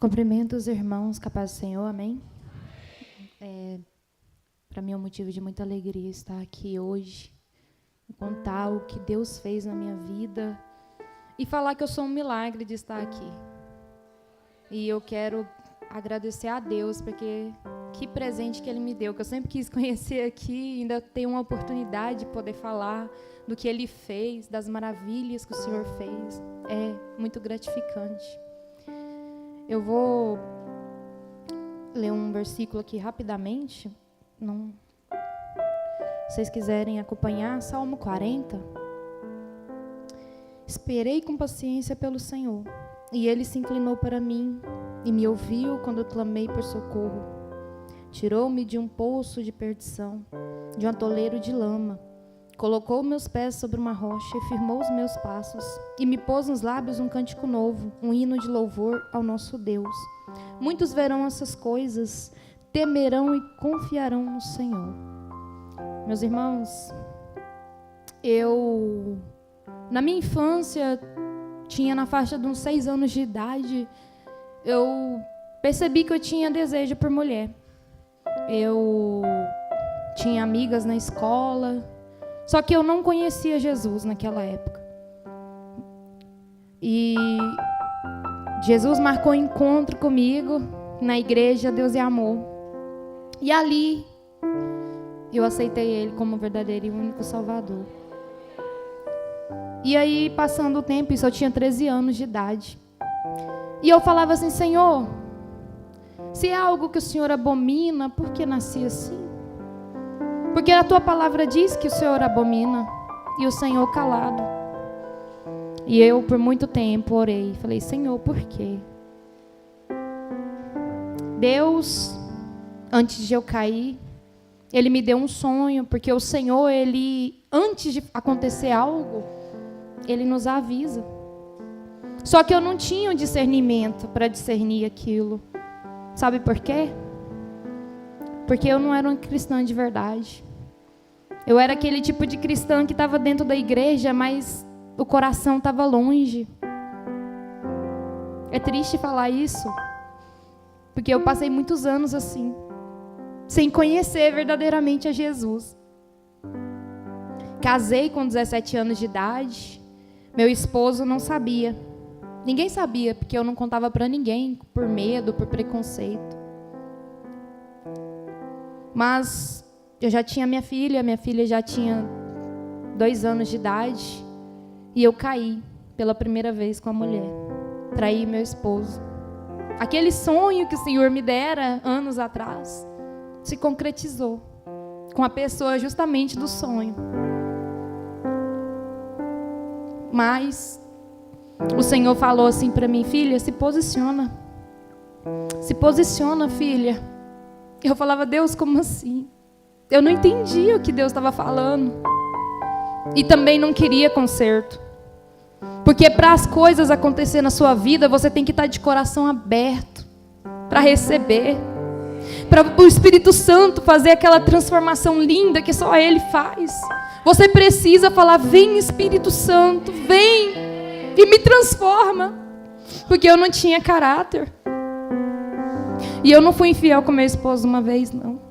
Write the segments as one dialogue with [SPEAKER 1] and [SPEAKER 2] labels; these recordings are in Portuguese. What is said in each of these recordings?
[SPEAKER 1] Cumprimento os irmãos, capaz do Senhor, amém? Para mim é um motivo de muita alegria estar aqui hoje, contar o que Deus fez na minha vida e falar que eu sou um milagre de estar aqui. E eu quero agradecer a Deus, porque que presente que Ele me deu, que eu sempre quis conhecer aqui, ainda tenho uma oportunidade de poder falar do que Ele fez, das maravilhas que o Senhor fez. É muito gratificante. Eu vou ler um versículo aqui rapidamente. Se vocês quiserem acompanhar, Salmo 40. Esperei com paciência pelo Senhor, e Ele se inclinou para mim e me ouviu quando eu clamei por socorro. Tirou-me de um poço de perdição, de um atoleiro de lama. Colocou meus pés sobre uma rocha e firmou os meus passos, e me pôs nos lábios um cântico novo, um hino de louvor ao nosso Deus. Muitos verão essas coisas, temerão e confiarão no Senhor. Meus irmãos, na minha infância, tinha na faixa de uns 6 anos de idade, eu percebi que eu tinha desejo por mulher. Eu tinha amigas na escola, só que eu não conhecia Jesus naquela época. E Jesus marcou um encontro comigo na igreja Deus é Amor. E ali eu aceitei Ele como verdadeiro e único Salvador. E aí, passando o tempo, isso eu tinha 13 anos de idade. E eu falava assim: Senhor, se é algo que o Senhor abomina, por que nasci assim? Porque a tua palavra diz que o Senhor abomina, e o Senhor calado. E eu, por muito tempo, orei, falei: Senhor, por quê? Deus, antes de eu cair, Ele me deu um sonho, porque o Senhor, Ele, antes de acontecer algo, Ele nos avisa. Só que eu não tinha um discernimento para discernir aquilo. Sabe por quê? Porque eu não era uma cristã de verdade. Eu era aquele tipo de cristã que estava dentro da igreja, mas o coração estava longe. É triste falar isso, porque eu passei muitos anos assim, sem conhecer verdadeiramente a Jesus. Casei com 17 anos de idade. Meu esposo não sabia. Ninguém sabia, porque eu não contava para ninguém, por medo, por preconceito. Mas eu já tinha minha filha já tinha 2 anos de idade, e eu caí pela primeira vez com a mulher. Traí meu esposo. Aquele sonho que o Senhor me dera anos atrás se concretizou com a pessoa justamente do sonho. Mas o Senhor falou assim para mim: filha, se posiciona. Se posiciona, filha. Eu falava: Deus, como assim? Eu não entendia o que Deus estava falando. E também não queria conserto. Porque para as coisas acontecerem na sua vida, você tem que estar de coração aberto para receber. Para o Espírito Santo fazer aquela transformação linda que só Ele faz. Você precisa falar: vem Espírito Santo, vem e me transforma. Porque eu não tinha caráter. E eu não fui infiel com meu esposo uma vez, não.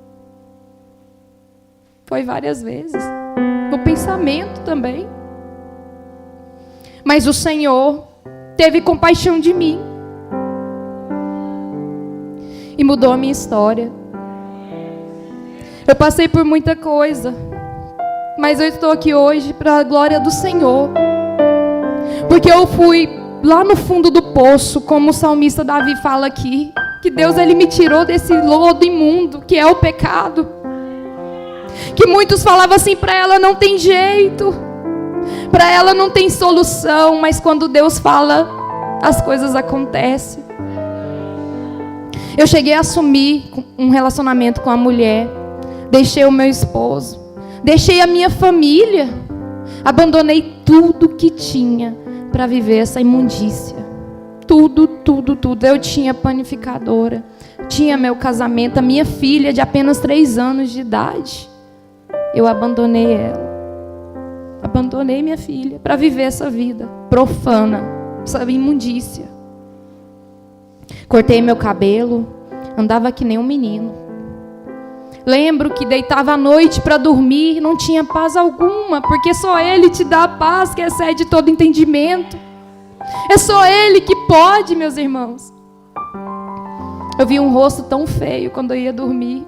[SPEAKER 1] Foi várias vezes. No pensamento também. Mas o Senhor teve compaixão de mim. E mudou a minha história. Eu passei por muita coisa. Mas eu estou aqui hoje para a glória do Senhor. Porque eu fui lá no fundo do poço, como o salmista Davi fala aqui. Que Deus, Ele me tirou desse lodo imundo, que é o pecado. Que muitos falavam assim: para ela não tem jeito. Para ela não tem solução. Mas quando Deus fala, as coisas acontecem. Eu cheguei a assumir um relacionamento com a mulher. Deixei o meu esposo. Deixei a minha família. Abandonei tudo que tinha para viver essa imundícia. Tudo, tudo, tudo. Eu tinha panificadora. Tinha meu casamento. A minha filha de apenas 3 anos de idade. Eu abandonei ela. Abandonei minha filha para viver essa vida profana. Essa imundícia. Cortei meu cabelo, andava que nem um menino. Lembro que deitava à noite para dormir, não tinha paz alguma, porque só Ele te dá a paz que excede todo entendimento. É só Ele que pode, meus irmãos. Eu vi um rosto tão feio quando eu ia dormir.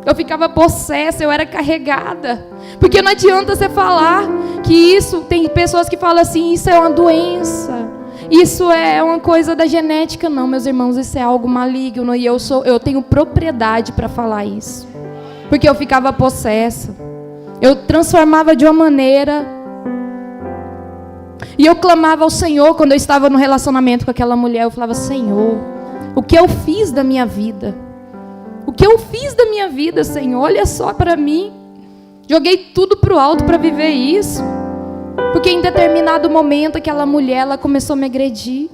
[SPEAKER 1] Eu ficava possessa, eu era carregada. Porque não adianta você falar que isso, tem pessoas que falam assim, isso é uma doença, isso é uma coisa da genética. Não, meus irmãos, isso é algo maligno. E eu tenho propriedade para falar isso. Porque eu ficava possessa. Eu transformava de uma maneira. E eu clamava ao Senhor quando eu estava no relacionamento com aquela mulher. Eu falava, Senhor, o que eu fiz da minha vida? O que eu fiz da minha vida, Senhor? Olha só para mim. Joguei tudo para o alto para viver isso. Porque em determinado momento aquela mulher, ela começou a me agredir.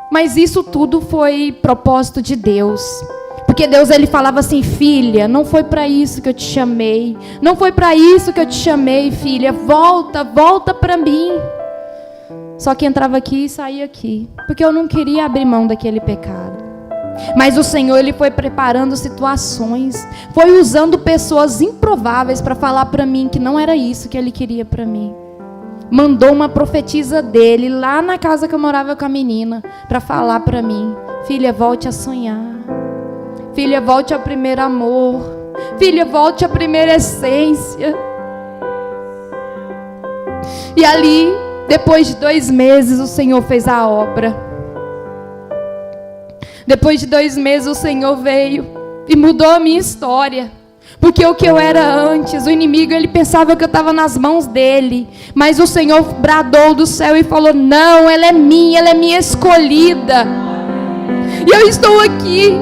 [SPEAKER 1] Mas isso tudo foi propósito de Deus. Porque Deus, Ele falava assim, filha, não foi para isso que eu te chamei. Não foi para isso que eu te chamei, filha. Volta para mim. Só que entrava aqui e saía aqui. Porque eu não queria abrir mão daquele pecado. Mas o Senhor, Ele foi preparando situações. Foi usando pessoas improváveis para falar para mim que não era isso que Ele queria para mim. Mandou uma profetisa dele lá na casa que eu morava com a menina para falar para mim, filha, volte a sonhar. Filha, volte ao primeiro amor. Filha, volte à primeira essência. E ali, depois de 2 meses, o Senhor fez a obra. Depois de 2 meses o Senhor veio e mudou a minha história. Porque o que eu era antes, o inimigo, ele pensava que eu estava nas mãos dele. Mas o Senhor bradou do céu e falou, não, ela é minha escolhida. E eu estou aqui.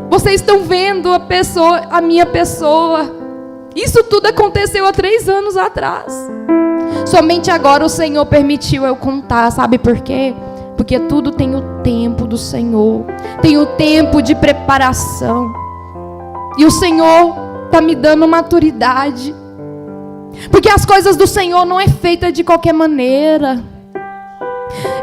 [SPEAKER 1] Vocês estão vendo a minha pessoa. Isso tudo aconteceu há 3 anos atrás. Somente agora o Senhor permitiu eu contar, sabe por quê? Porque tudo tem o tempo do Senhor. Tem o tempo de preparação. E o Senhor está me dando maturidade. Porque as coisas do Senhor não é feita de qualquer maneira.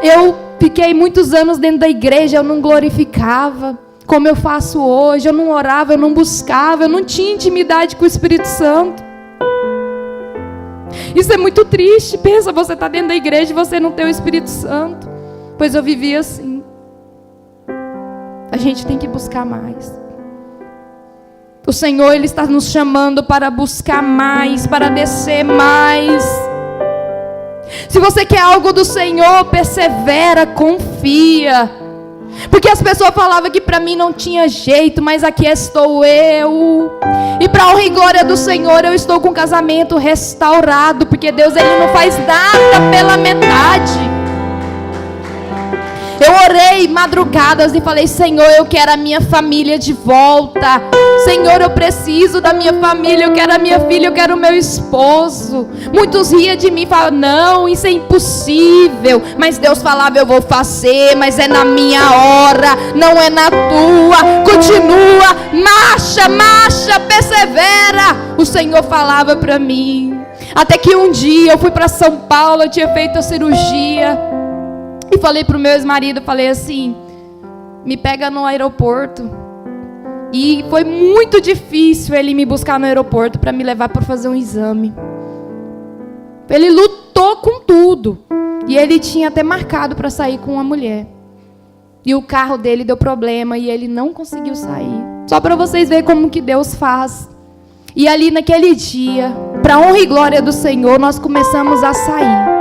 [SPEAKER 1] Eu fiquei muitos anos dentro da igreja, eu não glorificava como eu faço hoje. Eu não orava, eu não buscava, eu não tinha intimidade com o Espírito Santo. Isso é muito triste. Pensa, você está dentro da igreja e você não tem o Espírito Santo. Pois eu vivia assim. A gente tem que buscar mais. O Senhor, Ele está nos chamando para buscar mais, para descer mais. Se você quer algo do Senhor, persevera, confia. Porque as pessoas falavam que para mim não tinha jeito, mas aqui estou eu. E para a honra e glória do Senhor, eu estou com o casamento restaurado. Porque Deus, Ele não faz nada pela metade. Eu orei madrugadas e falei, Senhor, eu quero a minha família de volta. Senhor, eu preciso da minha família, eu quero a minha filha, eu quero o meu esposo. Muitos riam de mim e falavam, não, isso é impossível. Mas Deus falava, eu vou fazer, mas é na minha hora, não é na tua. Continua, marcha, persevera. O Senhor falava para mim. Até que um dia eu fui para São Paulo, eu tinha feito a cirurgia. E falei para o meu ex-marido, falei assim, me pega no aeroporto. E foi muito difícil ele me buscar no aeroporto para me levar para fazer um exame. Ele lutou com tudo. E ele tinha até marcado para sair com uma mulher. E o carro dele deu problema e ele não conseguiu sair. Só para vocês verem como que Deus faz. E ali naquele dia, para a honra e glória do Senhor, nós começamos a sair.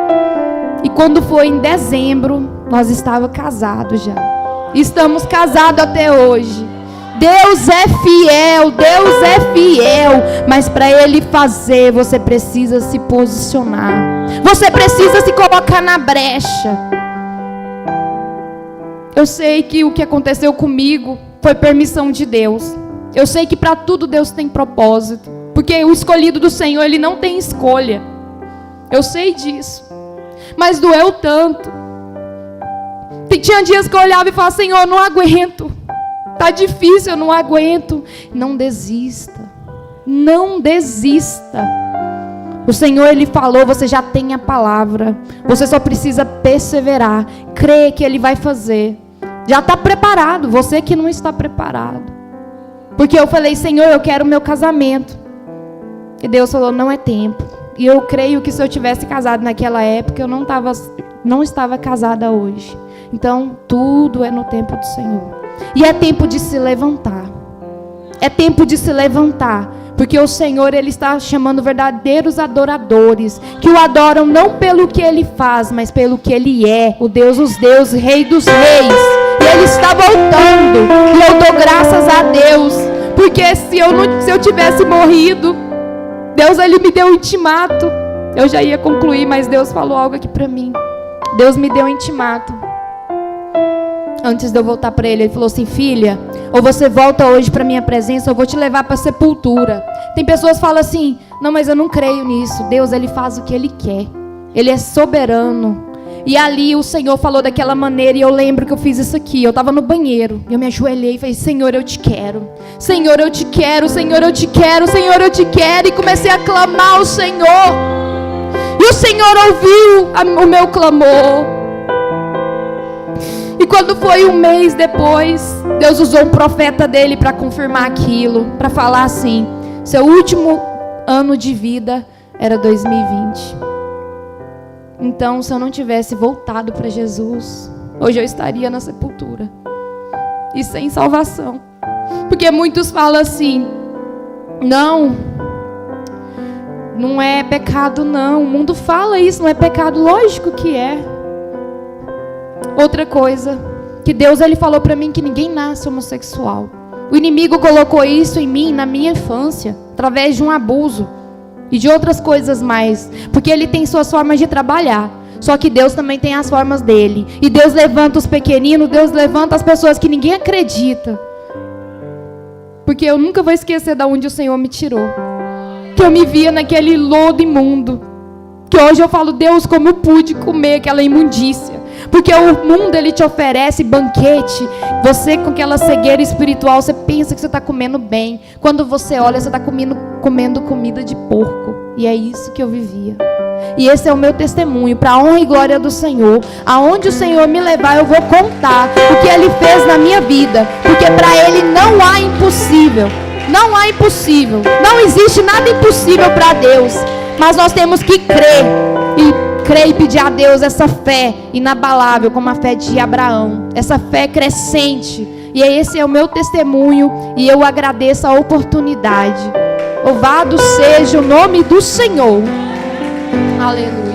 [SPEAKER 1] E quando foi em dezembro, nós estávamos casados já. Estamos casados até hoje. Deus é fiel, mas para Ele fazer, você precisa se posicionar. Você precisa se colocar na brecha. Eu sei que o que aconteceu comigo foi permissão de Deus. Eu sei que para tudo Deus tem propósito. Porque o escolhido do Senhor, ele não tem escolha. Eu sei disso. Mas doeu tanto. Tinha dias que eu olhava e falava, Senhor, eu não aguento. Está difícil, eu não aguento. Não desista. Não desista. O Senhor, Ele falou, você já tem a palavra. Você só precisa perseverar. Crer que Ele vai fazer. Já está preparado, você que não está preparado. Porque eu falei, Senhor, eu quero o meu casamento. E Deus falou, não é tempo. E eu creio que se eu tivesse casado naquela época, eu não estava casada hoje. Então, tudo é no tempo do Senhor. E é tempo de se levantar. É tempo de se levantar. Porque o Senhor, Ele está chamando verdadeiros adoradores. Que o adoram não pelo que Ele faz, mas pelo que Ele é. O Deus dos deuses, Rei dos reis. E Ele está voltando. E eu dou graças a Deus. Porque se eu tivesse morrido, Deus, Ele me deu um intimato. Eu já ia concluir, mas Deus falou algo aqui para mim. Deus me deu um intimato. Antes de eu voltar para Ele, Ele falou assim, filha, ou você volta hoje para minha presença, ou eu vou te levar para a sepultura. Tem pessoas que falam assim, não, mas eu não creio nisso. Deus, Ele faz o que Ele quer. Ele é soberano. E ali o Senhor falou daquela maneira, e eu lembro que eu fiz isso aqui. Eu estava no banheiro, eu me ajoelhei e falei, Senhor, eu te quero. Senhor, eu te quero, Senhor, eu te quero, Senhor, eu te quero. E comecei a clamar ao Senhor. E o Senhor ouviu o meu clamor. E quando foi um mês depois, Deus usou um profeta dele para confirmar aquilo, para falar assim, seu último ano de vida era 2020. Então, se eu não tivesse voltado para Jesus, hoje eu estaria na sepultura e sem salvação. Porque muitos falam assim, não é pecado não, o mundo fala isso, não é pecado, lógico que é. Outra coisa, que Deus, Ele falou para mim que ninguém nasce homossexual. O inimigo colocou isso em mim na minha infância, através de um abuso e de outras coisas mais, porque Ele tem suas formas de trabalhar. Só que Deus também tem as formas dele. E Deus levanta os pequeninos, Deus levanta as pessoas que ninguém acredita. Porque eu nunca vou esquecer de onde o Senhor me tirou. Que eu me via naquele lodo imundo. Que hoje eu falo, Deus, como eu pude comer aquela imundícia. Porque o mundo, ele te oferece banquete. Você com aquela cegueira espiritual, você pensa que você está comendo bem. Quando você olha, você está comendo comida de porco. E é isso que eu vivia. E esse é o meu testemunho, para a honra e glória do Senhor. Aonde o Senhor me levar, eu vou contar o que Ele fez na minha vida. Porque para Ele não há impossível. Não há impossível. Não existe nada impossível para Deus. Mas nós temos que crer e pedir a Deus essa fé inabalável, como a fé de Abraão, essa fé crescente. E esse é o meu testemunho, e eu agradeço a oportunidade. Louvado seja o nome do Senhor. Aleluia.